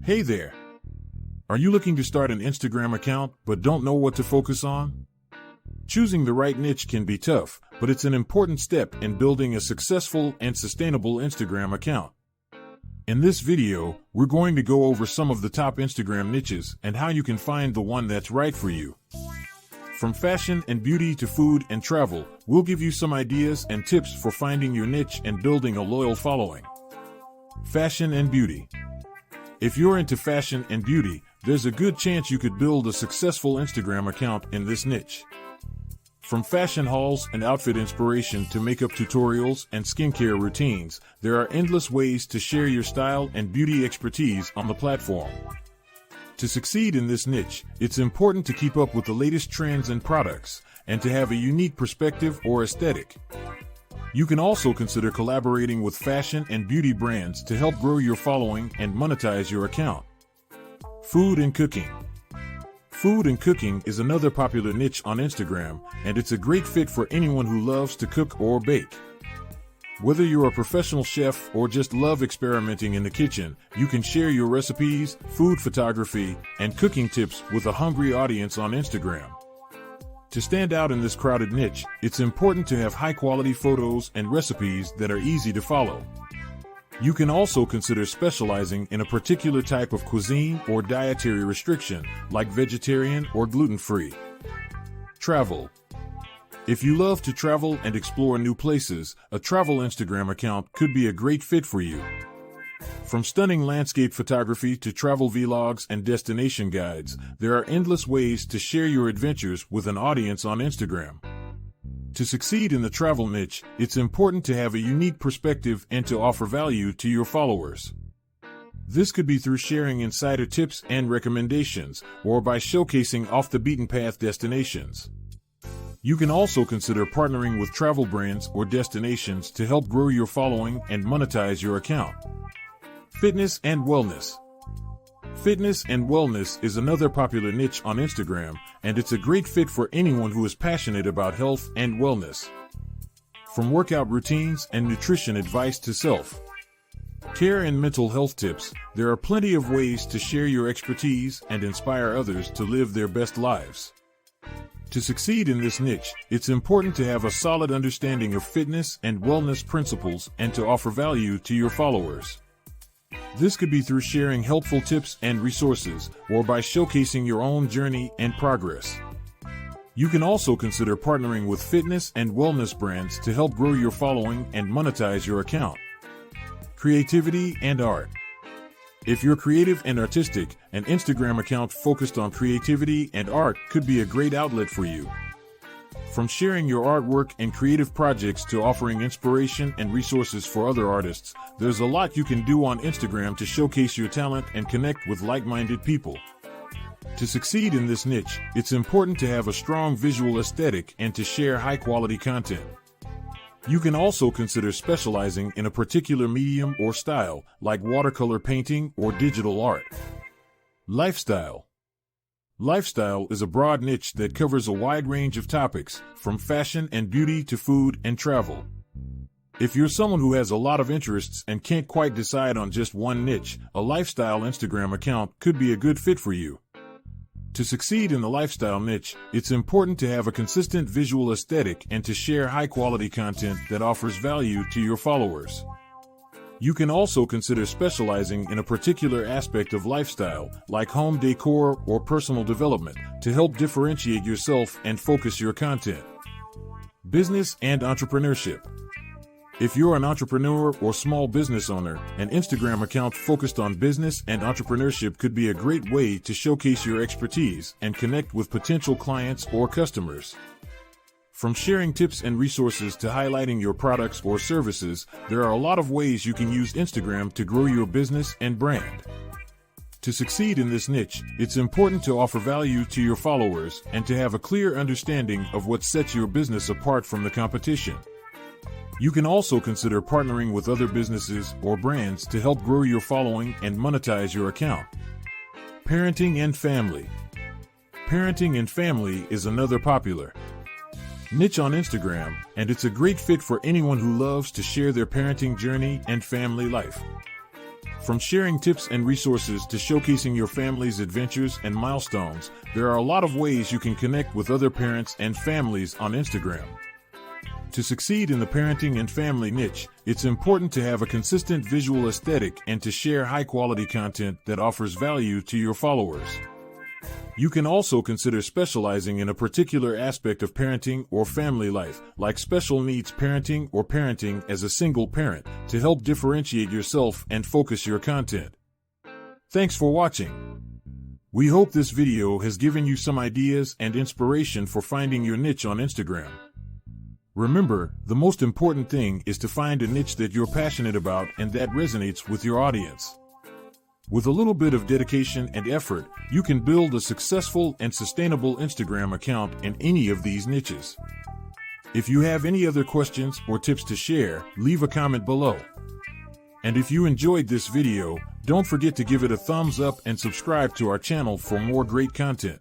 Hey there! Are you looking to start an Instagram account but don't know what to focus on? Choosing the right niche can be tough, but it's an important step in building a successful and sustainable Instagram account. In this video, we're going to go over some of the top Instagram niches and how you can find the one that's right for you. From fashion and beauty to food and travel, we'll give you some ideas and tips for finding your niche and building a loyal following. Fashion and beauty. If you're into fashion and beauty, there's a good chance you could build a successful Instagram account in this niche. From fashion hauls and outfit inspiration to makeup tutorials and skincare routines, there are endless ways to share your style and beauty expertise on the platform. To succeed in this niche, it's important to keep up with the latest trends and products, and to have a unique perspective or aesthetic. You can also consider collaborating with fashion and beauty brands to help grow your following and monetize your account. Food and cooking. Food and cooking is another popular niche on Instagram, and it's a great fit for anyone who loves to cook or bake. Whether you're a professional chef or just love experimenting in the kitchen, you can share your recipes, food photography, and cooking tips with a hungry audience on Instagram. To stand out in this crowded niche, it's important to have high-quality photos and recipes that are easy to follow. You can also consider specializing in a particular type of cuisine or dietary restriction, like vegetarian or gluten-free. Travel. If you love to travel and explore new places, a travel Instagram account could be a great fit for you. From stunning landscape photography to travel vlogs and destination guides, there are endless ways to share your adventures with an audience on Instagram. To succeed in the travel niche, it's important to have a unique perspective and to offer value to your followers. This could be through sharing insider tips and recommendations, or by showcasing off-the-beaten-path destinations. You can also consider partnering with travel brands or destinations to help grow your following and monetize your account. Fitness and wellness. Fitness and wellness is another popular niche on Instagram, and it's a great fit for anyone who is passionate about health and wellness. From workout routines and nutrition advice to self-care and mental health tips, there are plenty of ways to share your expertise and inspire others to live their best lives. To succeed in this niche, it's important to have a solid understanding of fitness and wellness principles and to offer value to your followers. This could be through sharing helpful tips and resources, or by showcasing your own journey and progress. You can also consider partnering with fitness and wellness brands to help grow your following and monetize your account. Creativity and art. If you're creative and artistic, an Instagram account focused on creativity and art could be a great outlet for you. From sharing your artwork and creative projects to offering inspiration and resources for other artists, there's a lot you can do on Instagram to showcase your talent and connect with like-minded people. To succeed in this niche, it's important to have a strong visual aesthetic and to share high-quality content. You can also consider specializing in a particular medium or style, like watercolor painting or digital art. Lifestyle. Lifestyle is a broad niche that covers a wide range of topics, from fashion and beauty to food and travel. If you're someone who has a lot of interests and can't quite decide on just one niche, a lifestyle Instagram account could be a good fit for you. To succeed in the lifestyle niche, it's important to have a consistent visual aesthetic and to share high-quality content that offers value to your followers. You can also consider specializing in a particular aspect of lifestyle, like home decor or personal development, to help differentiate yourself and focus your content. Business and entrepreneurship. If you're an entrepreneur or small business owner, an Instagram account focused on business and entrepreneurship could be a great way to showcase your expertise and connect with potential clients or customers. From sharing tips and resources to highlighting your products or services, there are a lot of ways you can use Instagram to grow your business and brand. To succeed in this niche, it's important to offer value to your followers and to have a clear understanding of what sets your business apart from the competition. You can also consider partnering with other businesses or brands to help grow your following and monetize your account. Parenting and family. Parenting and family is another popular niche on Instagram, and it's a great fit for anyone who loves to share their parenting journey and family life. From sharing tips and resources to showcasing your family's adventures and milestones, there are a lot of ways you can connect with other parents and families on Instagram. To succeed in the parenting and family niche, it's important to have a consistent visual aesthetic and to share high-quality content that offers value to your followers. You can also consider specializing in a particular aspect of parenting or family life, like special needs parenting or parenting as a single parent, to help differentiate yourself and focus your content. Thanks for watching. We hope this video has given you some ideas and inspiration for finding your niche on Instagram. Remember, the most important thing is to find a niche that you're passionate about and that resonates with your audience. With a little bit of dedication and effort, you can build a successful and sustainable Instagram account in any of these niches. If you have any other questions or tips to share, leave a comment below. And if you enjoyed this video, don't forget to give it a thumbs up and subscribe to our channel for more great content.